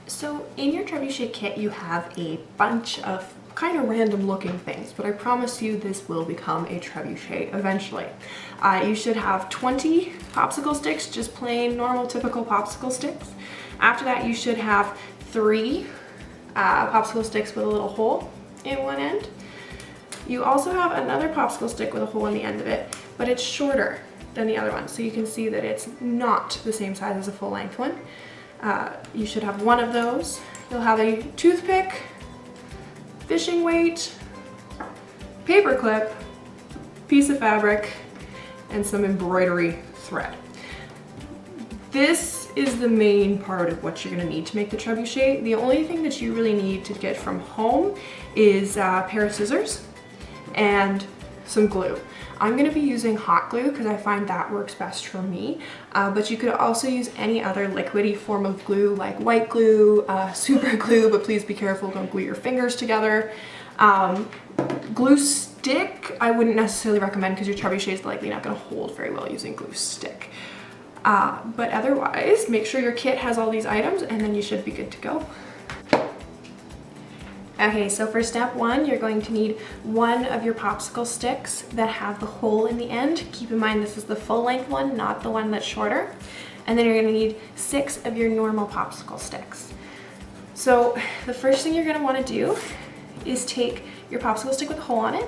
So in your trebuchet kit, you have a bunch of kind of random looking things, but I promise you this will become a trebuchet eventually. You should have 20 popsicle sticks, just plain normal typical popsicle sticks. After that, you should have 3 popsicle sticks with a little hole in one end. You also have another popsicle stick with a hole in the end of it, but it's shorter than the other one, so you can see that it's not the same size as a full length one. You should have 1 of those. You'll have a toothpick, fishing weight, paper clip, piece of fabric, and some embroidery thread. This is the main part of what you're going to need to make the trebuchet. The only thing that you really need to get from home is a pair of scissors and some glue. I'm going to be using hot glue because I find that works best for me, but you could also use any other liquidy form of glue like white glue, super glue, but please be careful, don't glue your fingers together. Glue stick I wouldn't necessarily recommend because your trebuchet is likely not going to hold very well using glue stick. But otherwise, make sure your kit has all these items and then you should be good to go. Okay, so for step 1, you're going to need 1 of your popsicle sticks that have the hole in the end. Keep in mind this is the full length one, not the one that's shorter. And then you're going to need 6 of your normal popsicle sticks. So the first thing you're going to want to do is take your popsicle stick with a hole on it,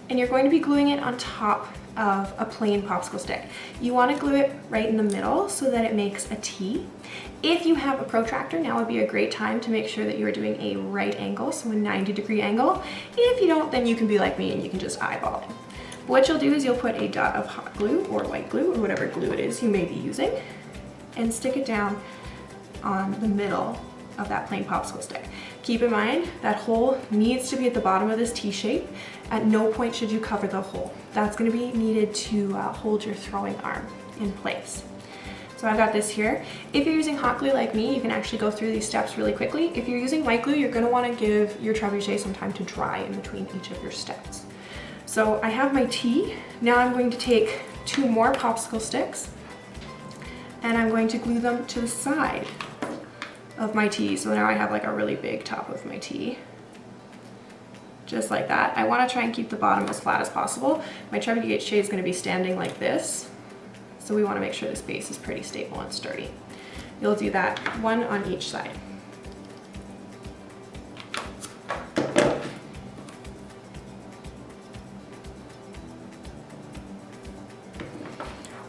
and you're going to be gluing it on top of a plain popsicle stick. You want to glue it right in the middle so that it makes a T. If you have a protractor, now would be a great time to make sure that you are doing a right angle, so a 90-degree angle. If you don't, then you can be like me and you can just eyeball it. What you'll do is you'll put a dot of hot glue or white glue or whatever glue it is you may be using and stick it down on the middle of that plain popsicle stick. Keep in mind that hole needs to be at the bottom of this T shape. At no point should you cover the hole. That's going to be needed to hold your throwing arm in place. So I've got this here. If you're using hot glue like me, you can actually go through these steps really quickly. If you're using white glue, you're going to want to give your trebuchet some time to dry in between each of your steps. So I have my T. Now I'm going to take 2 more popsicle sticks and I'm going to glue them to the side of my T. So now I have like a really big top of my T. Just like that. I want to try and keep the bottom as flat as possible. My trebuchet is going to be standing like this, so we want to make sure this base is pretty stable and sturdy. You'll do that 1 on each side.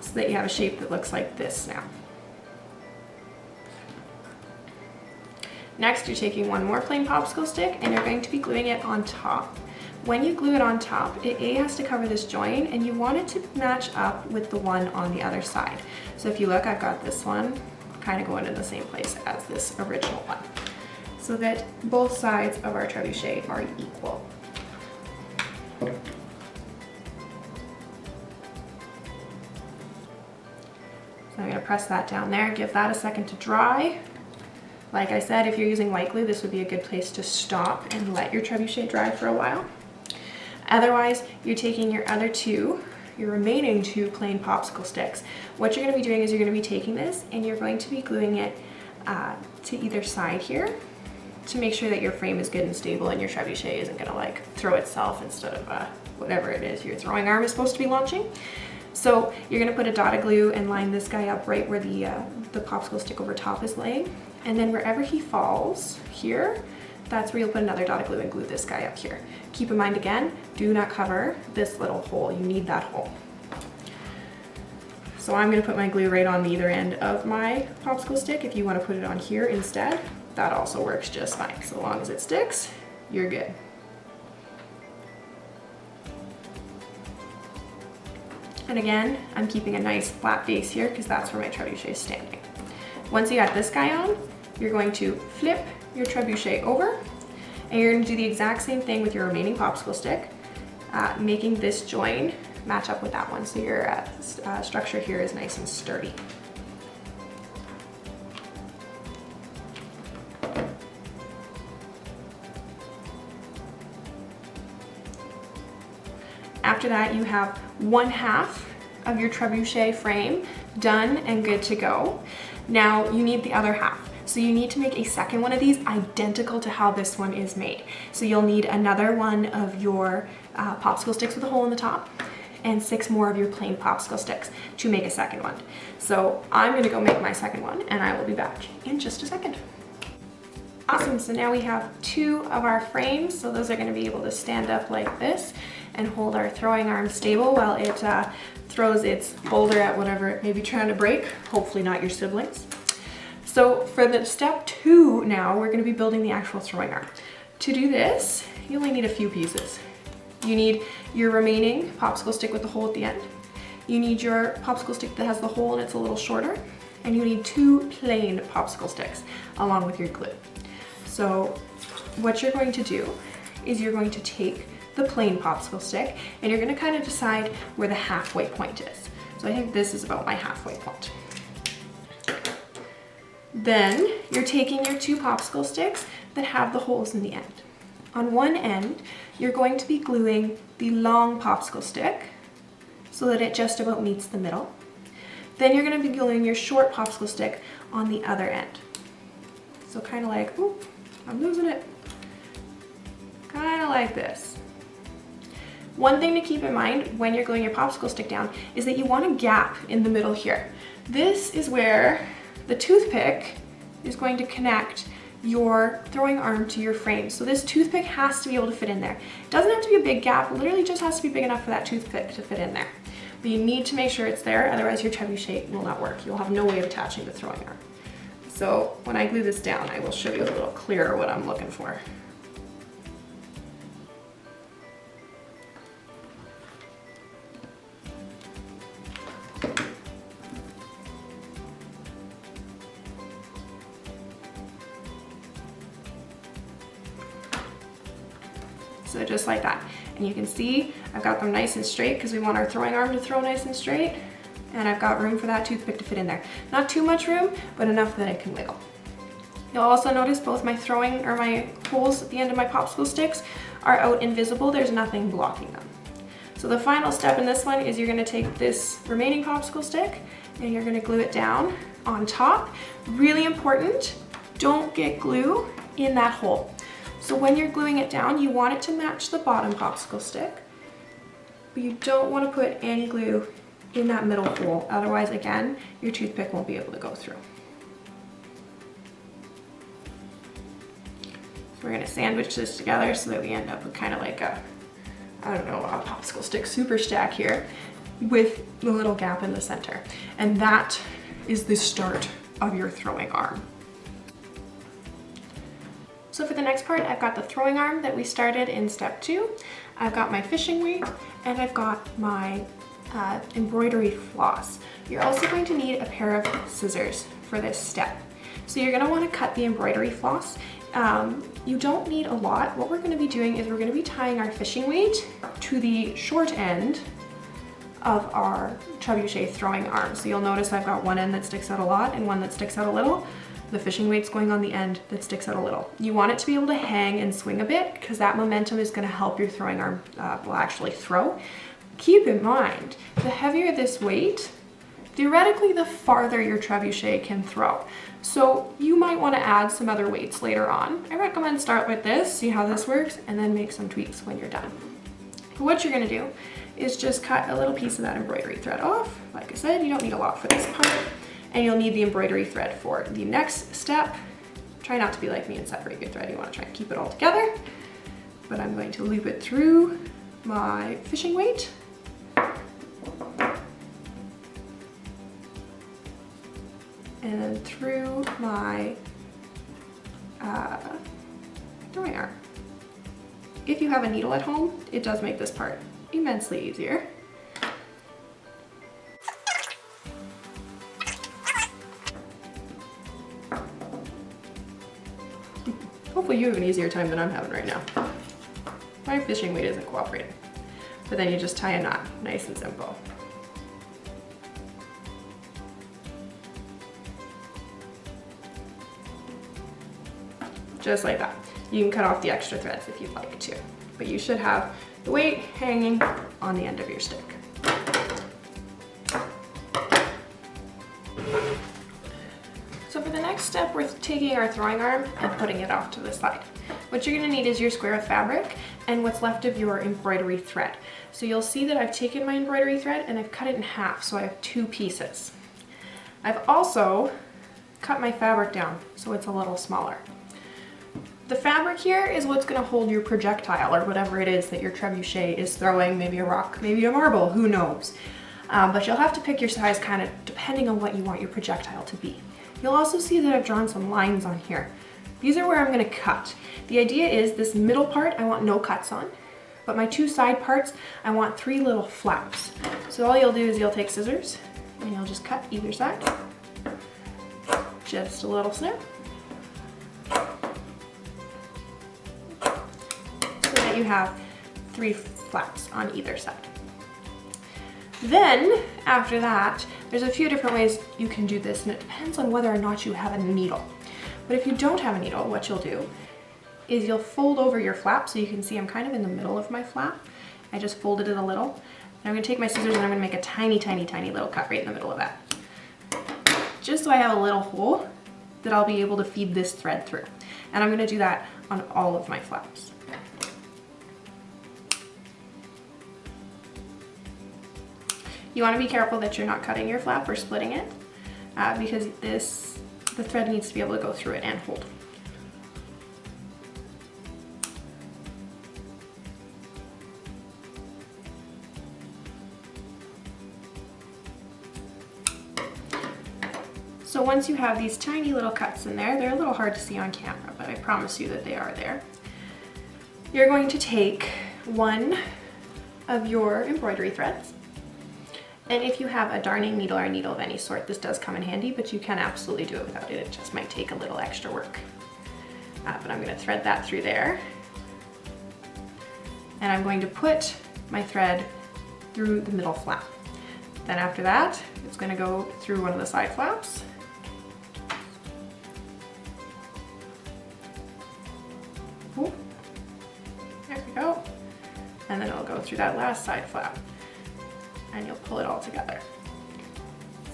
So that you have a shape that looks like this now. Next, you're taking 1 more plain popsicle stick and you're going to be gluing it on top. When you glue it on top, it has to cover this joint and you want it to match up with the one on the other side. So if you look, I've got this one kind of going in the same place as this original one, so that both sides of our trebuchet are equal. So I'm going to press that down there, give that a second to dry. Like I said, if you're using white glue, this would be a good place to stop and let your trebuchet dry for a while. Otherwise, you're taking your other 2, your remaining 2 plain popsicle sticks. What you're going to be doing is you're going to be taking this and you're going to be gluing it to either side here to make sure that your frame is good and stable and your trebuchet isn't going to like throw itself instead of whatever it is your throwing arm is supposed to be launching. So you're going to put a dot of glue and line this guy up right where the popsicle stick over top is laying. And then wherever he falls here, that's where you'll put another dot of glue and glue this guy up here. Keep in mind again, do not cover this little hole. You need that hole. So I'm going to put my glue right on either end of my popsicle stick. If you want to put it on here instead, that also works just fine. So long as it sticks, you're good. And again, I'm keeping a nice flat base here because that's where my trebuchet is standing. Once you got this guy on, you're going to flip your trebuchet over and you're going to do the exact same thing with your remaining popsicle stick, making this join match up with that one so your structure here is nice and sturdy. After that, you have 1/2 of your trebuchet frame done and good to go. Now you need the other half. So you need to make a second one of these identical to how this one is made. So you'll need another one of your popsicle sticks with a hole in the top and 6 more of your plain popsicle sticks to make a second one. So I'm gonna go make my second one and I will be back in just a second. Awesome, so now we have 2 of our frames. So those are gonna be able to stand up like this and hold our throwing arm stable while it throws its boulder at whatever it may be trying to break, hopefully not your siblings. So for the step 2 now, we're gonna be building the actual throwing arm. To do this, you only need a few pieces. You need your remaining popsicle stick with the hole at the end. You need your popsicle stick that has the hole and it's a little shorter. And you need 2 plain popsicle sticks along with your glue. So what you're going to do is you're going to take the plain popsicle stick and you're gonna kind of decide where the halfway point is. So I think this is about my halfway point. Then you're taking your 2 popsicle sticks that have the holes in the end. On one end, you're going to be gluing the long popsicle stick so that it just about meets the middle. Then you're going to be gluing your short popsicle stick on the other end. So kind of like, ooh, I'm losing it. Kind of like this. One thing to keep in mind when you're gluing your popsicle stick down is that you want a gap in the middle here. This is where the toothpick is going to connect your throwing arm to your frame. So this toothpick has to be able to fit in there. It doesn't have to be a big gap, it literally just has to be big enough for that toothpick to fit in there. But you need to make sure it's there, otherwise your trebuchet will not work. You'll have no way of attaching the throwing arm. So when I glue this down, I will show you a little clearer what I'm looking for. So just like that. And you can see I've got them nice and straight because we want our throwing arm to throw nice and straight. And I've got room for that toothpick to fit in there. Not too much room, but enough that it can wiggle. You'll also notice both my my holes at the end of my popsicle sticks are out invisible. There's nothing blocking them. So the final step in this one is you're gonna take this remaining popsicle stick and you're gonna glue it down on top. Really important, don't get glue in that hole. So when you're gluing it down, you want it to match the bottom popsicle stick, but you don't want to put any glue in that middle hole. Otherwise, again, your toothpick won't be able to go through. So we're going to sandwich this together so that we end up with kind of like a, I don't know, a popsicle stick super stack here with the little gap in the center. And that is the start of your throwing arm. So for the next part, I've got the throwing arm that we started in step 2. I've got my fishing weight and I've got my embroidery floss. You're also going to need a pair of scissors for this step. So you're going to want to cut the embroidery floss. You don't need a lot. What we're going to be doing is we're going to be tying our fishing weight to the short end of our trebuchet throwing arm. So you'll notice I've got one end that sticks out a lot and one that sticks out a little. The fishing weight's going on the end that sticks out a little. You want it to be able to hang and swing a bit because that momentum is going to help your throwing arm will actually throw. Keep in mind, the heavier this weight, theoretically the farther your trebuchet can throw. So you might want to add some other weights later on. I recommend start with this, see how this works, and then make some tweaks when you're done. But what you're going to do is just cut a little piece of that embroidery thread off. Like I said, you don't need a lot for this part. And you'll need the embroidery thread for the next step. Try not to be like me and separate your thread. You want to try and keep it all together. But I'm going to loop it through my fishing weight. And then through my throwing arm. If you have a needle at home, it does make this part immensely easier. Hopefully you have an easier time than I'm having right now. My fishing weight isn't cooperating. But then you just tie a knot, nice and simple. Just like that. You can cut off the extra threads if you'd like to, but you should have the weight hanging on the end of your stick. So So for the next step, we're taking our throwing arm and putting it off to the side. What you're gonna need is your square of fabric and what's left of your embroidery thread. So you'll see that I've taken my embroidery thread and I've cut it in half, so I have 2 pieces. I've also cut my fabric down so it's a little smaller. The fabric here is what's gonna hold your projectile or whatever it is that your trebuchet is throwing, maybe a rock, maybe a marble, who knows. But you'll have to pick your size kind of depending on what you want your projectile to be. You'll also see that I've drawn some lines on here. These are where I'm gonna cut. The idea is this middle part I want no cuts on, but my 2 side parts I want 3 little flaps. So all you'll do is you'll take scissors and you'll just cut either side. Just a little snip. So that you have 3 flaps on either side. Then, after that, there's a few different ways you can do this, and it depends on whether or not you have a needle. But if you don't have a needle, what you'll do is you'll fold over your flap, so you can see I'm kind of in the middle of my flap. I just folded it a little. And I'm gonna take my scissors and I'm gonna make a tiny, tiny, tiny little cut right in the middle of that. Just so I have a little hole that I'll be able to feed this thread through. And I'm gonna do that on all of my flaps. You want to be careful that you're not cutting your flap or splitting it because the thread needs to be able to go through it and hold. So once you have these tiny little cuts in there, they're a little hard to see on camera, but I promise you that they are there. You're going to take one of your embroidery threads. And if you have a darning needle or a needle of any sort, this does come in handy, but you can absolutely do it without it. It just might take a little extra work. But I'm gonna thread that through there. And I'm going to put my thread through the middle flap. Then after that, it's gonna go through one of the side flaps. Ooh. There we go. And then it'll go through that last side flap. And you'll pull it all together.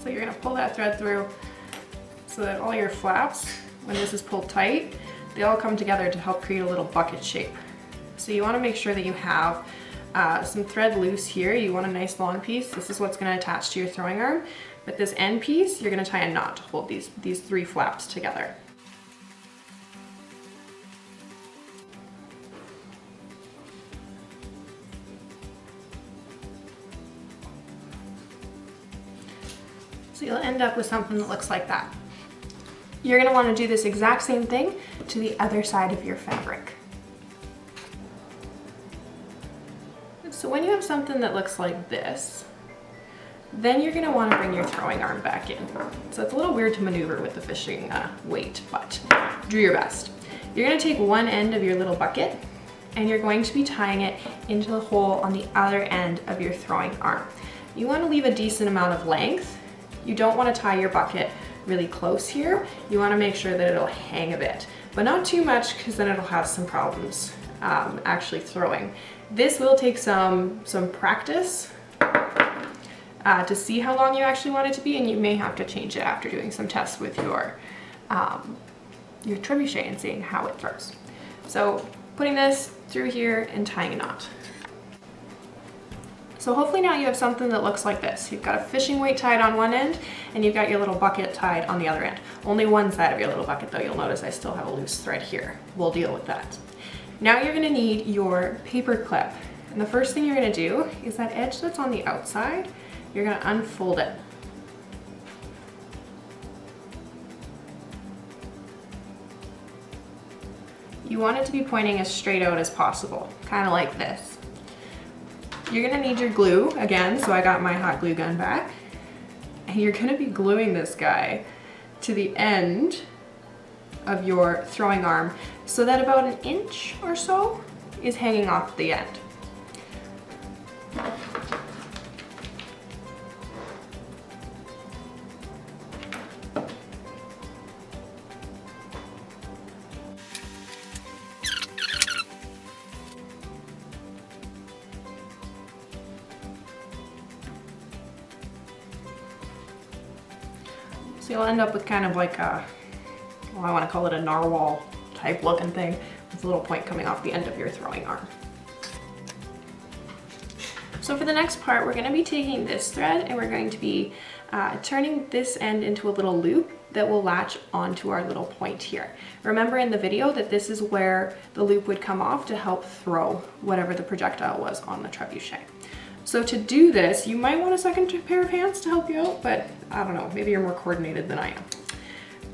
So you're gonna pull that thread through so that all your flaps, when this is pulled tight, they all come together to help create a little bucket shape. So you wanna make sure that you have some thread loose here. You want a nice long piece. This is what's gonna attach to your throwing arm. But this end piece, you're gonna tie a knot to hold these 3 flaps together. So you'll end up with something that looks like that. You're gonna wanna do this exact same thing to the other side of your fabric. So when you have something that looks like this, then you're gonna wanna bring your throwing arm back in. So it's a little weird to maneuver with the fishing weight, but do your best. You're gonna take one end of your little bucket and you're going to be tying it into the hole on the other end of your throwing arm. You wanna leave a decent amount of length. You don't want to tie your bucket really close here. You want to make sure that it'll hang a bit, but not too much because then it'll have some problems actually throwing. This will take some practice to see how long you actually want it to be, and you may have to change it after doing some tests with your trebuchet and seeing how it throws. So putting this through here and tying a knot. So hopefully now you have something that looks like this. You've got a fishing weight tied on one end and you've got your little bucket tied on the other end. Only one side of your little bucket though. You'll notice I still have a loose thread here. We'll deal with that. Now you're gonna need your paper clip. And the first thing you're gonna do is that edge that's on the outside, you're gonna unfold it. You want it to be pointing as straight out as possible, kind of like this. You're gonna need your glue again, so I got my hot glue gun back. And you're gonna be gluing this guy to the end of your throwing arm so that about 1 inch or so is hanging off the end. So you'll end up with kind of like a well, I want to call it a narwhal type looking thing with a little point coming off the end of your throwing arm. So for the next part, we're going to be taking this thread and we're going to be turning this end into a little loop that will latch onto our little point here. Remember in the video that this is where the loop would come off to help throw whatever the projectile was on the trebuchet. So to do this, you might want a second pair of hands to help you out, but I don't know, maybe you're more coordinated than I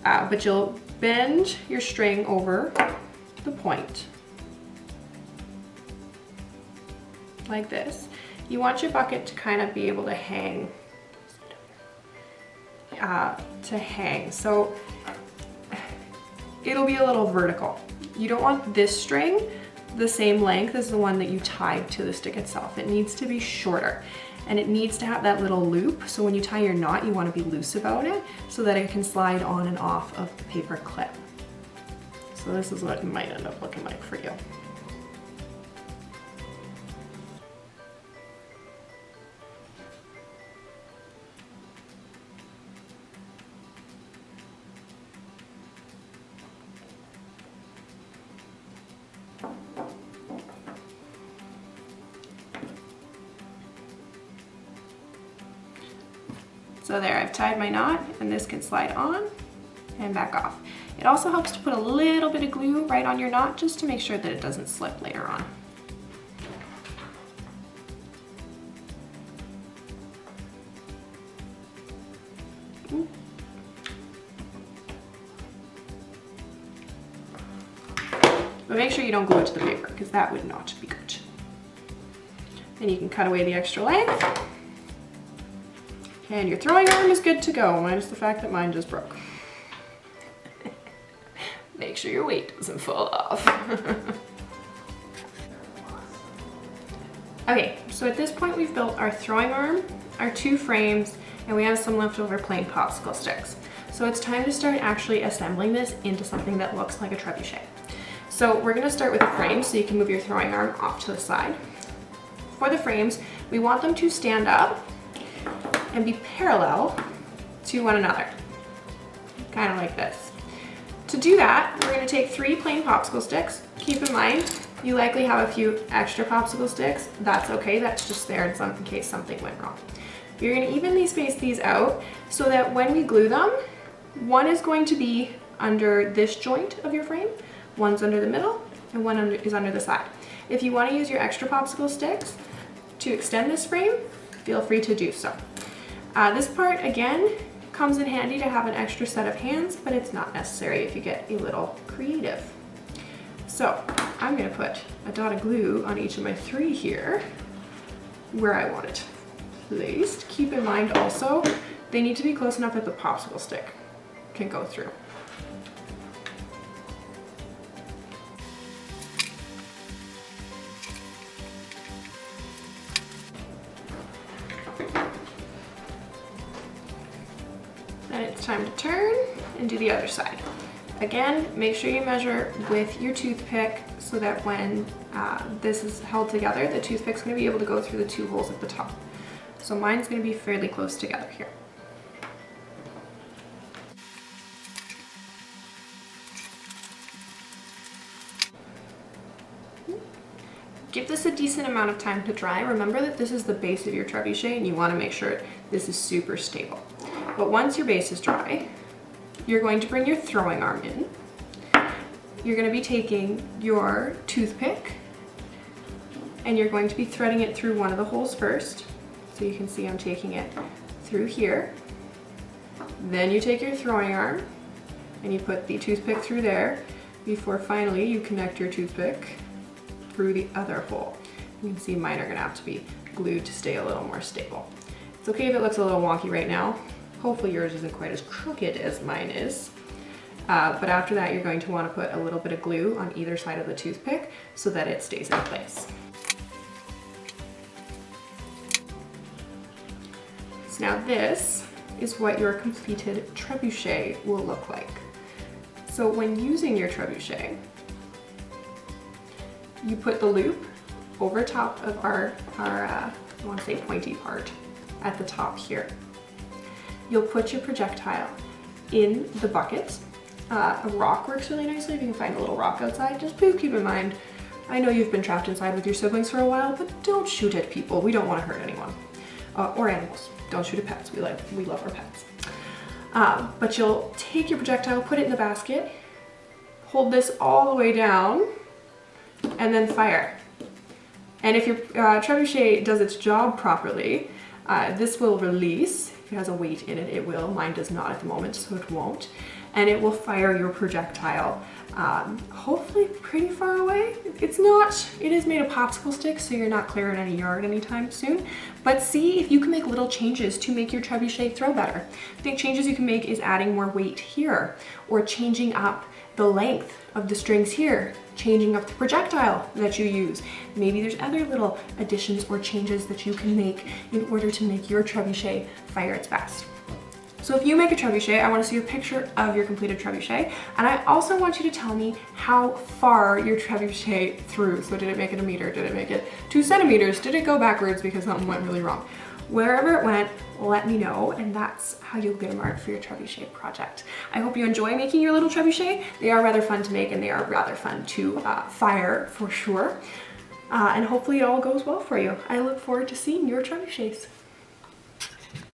am. But you'll bend your string over the point like this. You want your bucket to kind of be able to hang, so it'll be a little vertical. You don't want this string the same length as the one that you tied to the stick itself. It needs to be shorter and it needs to have that little loop. So when you tie your knot, you want to be loose about it so that it can slide on and off of the paper clip. So this is what it might end up looking like for you. So there, I've tied my knot and this can slide on and back off. It also helps to put a little bit of glue right on your knot just to make sure that it doesn't slip later on. But make sure you don't glue it to the paper because that would not be good. Then you can cut away the extra length. And your throwing arm is good to go, minus the fact that mine just broke. Make sure your weight doesn't fall off. Okay, so at this point we've built our throwing arm, our two frames, and we have some leftover plain popsicle sticks. So it's time to start actually assembling this into something that looks like a trebuchet. So we're gonna start with the frames so you can move your throwing arm off to the side. For the frames, we want them to stand up and be parallel to one another, kind of like this. To do that, we're going to take 3 plain popsicle sticks. Keep in mind, you likely have a few extra popsicle sticks. That's okay, that's just there in case something went wrong. You're going to evenly space these out so that when we glue them, one is going to be under this joint of your frame, one's under the middle, and one is under the side. If you want to use your extra popsicle sticks to extend this frame, feel free to do so. This part, again, comes in handy to have an extra set of hands, but it's not necessary if you get a little creative. So I'm going to put a dot of glue on each of my 3 here where I want it placed. Keep in mind also, they need to be close enough that the popsicle stick can go through. Then it's time to turn and do the other side. Again, make sure you measure with your toothpick so that when this is held together, the toothpick's going to be able to go through the 2 holes at the top. So mine's going to be fairly close together here. Give this a decent amount of time to dry. Remember that this is the base of your trebuchet and you want to make sure this is super stable. But once your base is dry, you're going to bring your throwing arm in. You're going to be taking your toothpick and you're going to be threading it through one of the holes first. So you can see I'm taking it through here. Then you take your throwing arm and you put the toothpick through there before finally you connect your toothpick through the other hole. You can see mine are going to have to be glued to stay a little more stable. It's okay if it looks a little wonky right now. Hopefully yours isn't quite as crooked as mine is. But after that, you're going to want to put a little bit of glue on either side of the toothpick so that it stays in place. So now this is what your completed trebuchet will look like. So when using your trebuchet, you put the loop over top of our I want to say pointy part at the top here. You'll put your projectile in the bucket A rock works really nicely if you can find a little rock outside. Just please keep in mind, I know you've been trapped inside with your siblings for a while, but don't shoot at people. We don't want to hurt anyone. Or animals. Don't shoot at pets. We love our pets. But you'll take your projectile, put it in the basket, hold this all the way down, and then fire. And if your trebuchet does its job properly, this will release. If it has a weight in it, it will. Mine does not at the moment, so it won't. And it will fire your projectile, hopefully pretty far away. It is made of popsicle sticks, so you're not clearing any yard anytime soon. But see if you can make little changes to make your trebuchet throw better. I think changes you can make is adding more weight here, or changing up the length of the strings here, changing up the projectile that you use. Maybe there's other little additions or changes that you can make in order to make your trebuchet fire its best. So if you make a trebuchet, I want to see a picture of your completed trebuchet, and I also want you to tell me how far your trebuchet threw. So did it make it a meter? Did it make it 2 centimeters? Did it go backwards because something went really wrong? Wherever it went, let me know, and that's how you'll get a mark for your trebuchet project. I hope you enjoy making your little trebuchet. They are rather fun to make, and they are rather fun to fire for sure. And hopefully it all goes well for you. I look forward to seeing your trebuchets.